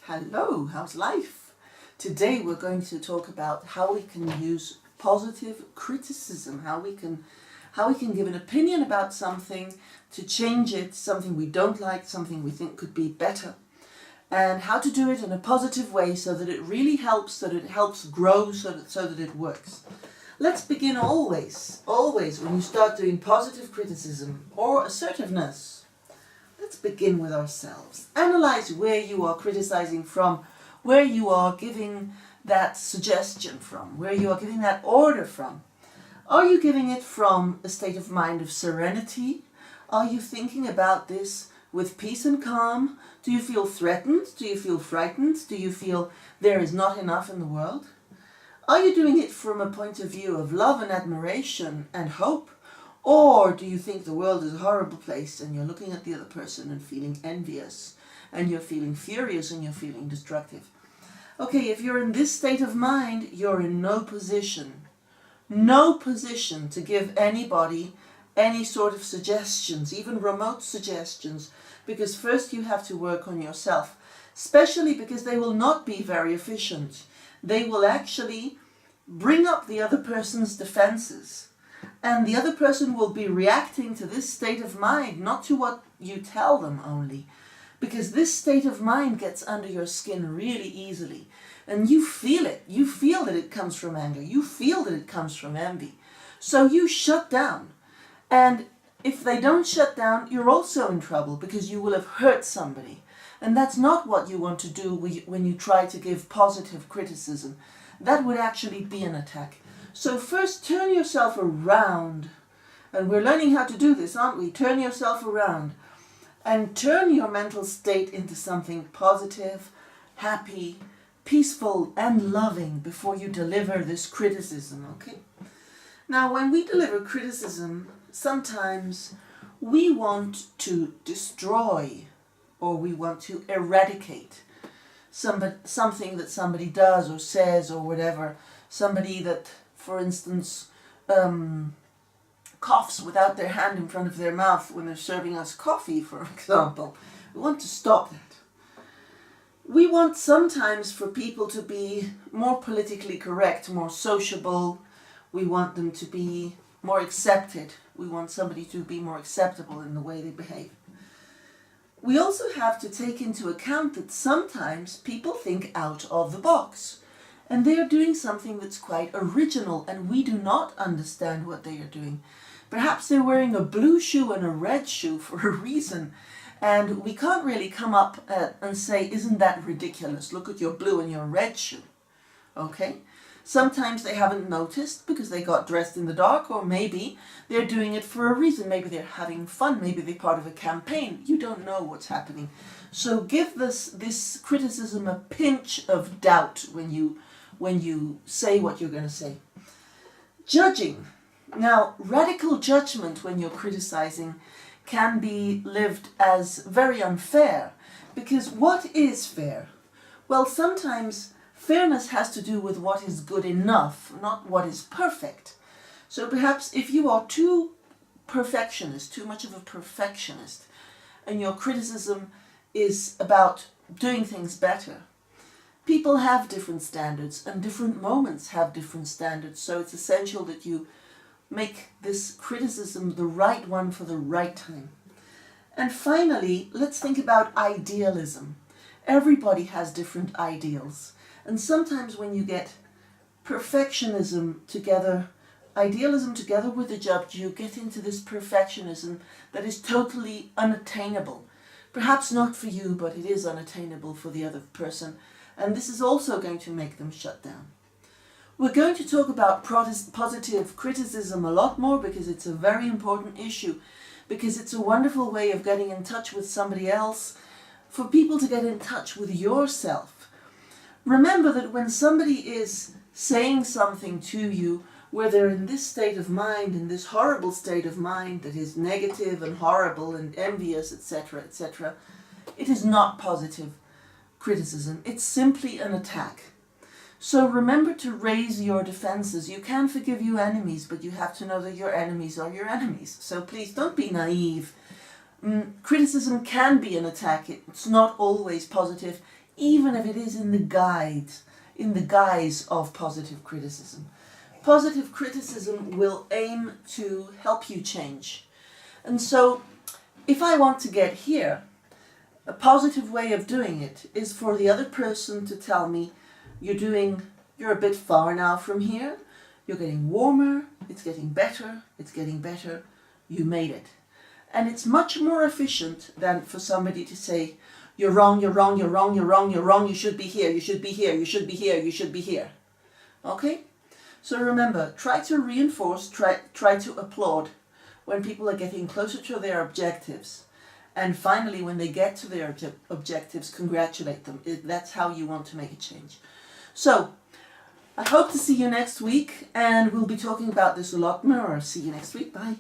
Hello, how's life? Today we're going to talk about how we can use positive criticism, how we can give an opinion about something to change it, something we don't like, something we think could be better, and how to do it in a positive way so that it really helps, so that it helps grow, so that it works. Let's begin always when you start doing positive criticism or assertiveness. Let's begin with ourselves. Analyze where you are criticizing from, where you are giving that suggestion from, where you are giving that order from. Are you giving it from a state of mind of serenity? Are you thinking about this with peace and calm? Do you feel threatened? Do you feel frightened? Do you feel there is not enough in the world? Are you doing it from a point of view of love and admiration and hope? Or do you think the world is a horrible place and you're looking at the other person and feeling envious and you're feeling furious and you're feeling destructive? Okay, if you're in this state of mind, you're in no position to give anybody any sort of suggestions, even remote suggestions, because first you have to work on yourself, especially because they will not be very efficient. They will actually bring up the other person's defenses. And the other person will be reacting to this state of mind, not to what you tell them only. Because this state of mind gets under your skin really easily. And you feel it. You feel that it comes from anger. You feel that it comes from envy. So you shut down. And if they don't shut down, you're also in trouble because you will have hurt somebody. And that's not what you want to do when you try to give positive criticism. That would actually be an attack. So first turn yourself around, and we're learning how to do this, aren't we? Turn yourself around and turn your mental state into something positive, happy, peaceful and loving before you deliver this criticism, okay? Now when we deliver criticism, sometimes we want to destroy or we want to eradicate something that somebody does or says or whatever. Somebody that, for instance, coughs without their hand in front of their mouth when they're serving us coffee, for example. We want to stop that. We want sometimes for people to be more politically correct, more sociable. We want them to be more accepted. We want somebody to be more acceptable in the way they behave. We also have to take into account that sometimes people think out of the box. And they are doing something that's quite original and we do not understand what they are doing. Perhaps they're wearing a blue shoe and a red shoe for a reason. And we can't really come up and say, isn't that ridiculous? Look at your blue and your red shoe. Okay? Sometimes they haven't noticed because they got dressed in the dark, or maybe they're doing it for a reason. Maybe they're having fun. Maybe they're part of a campaign. You don't know what's happening. So give this criticism a pinch of doubt when you say what you're going to say. Judging. Now, radical judgment when you're criticizing can be lived as very unfair, because what is fair? Well, sometimes fairness has to do with what is good enough, not what is perfect. So perhaps if you are too perfectionist, too much of a perfectionist, and your criticism is about doing things better, people have different standards and different moments have different standards, so it's essential that you make this criticism the right one for the right time. And finally, let's think about idealism. Everybody has different ideals, and sometimes when you get perfectionism together, idealism together with the judge, you get into this perfectionism that is totally unattainable. Perhaps not for you, but it is unattainable for the other person. And this is also going to make them shut down. We're going to talk about positive criticism a lot more because it's a very important issue, because it's a wonderful way of getting in touch with somebody else, for people to get in touch with yourself. Remember that when somebody is saying something to you where they're in this state of mind, in this horrible state of mind that is negative and horrible and envious, etc., etc., it is not positive criticism. It's simply an attack. So remember to raise your defenses. You can forgive your enemies, but you have to know that your enemies are your enemies. So please don't be naive. Criticism can be an attack. It's not always positive. even if it is in the guise of positive criticism. Positive criticism will aim to help you change. And so, if I want to get here, a positive way of doing it is for the other person to tell me, you're a bit far now from here, you're getting warmer, it's getting better, you made it. And it's much more efficient than for somebody to say, you're wrong, you should be here, you should be here. Okay? So remember, try to reinforce, try to applaud when people are getting closer to their objectives. And finally, when they get to their objectives, congratulate them. That's how you want to make a change. So, I hope to see you next week, and we'll be talking about this a lot more. See you next week. Bye.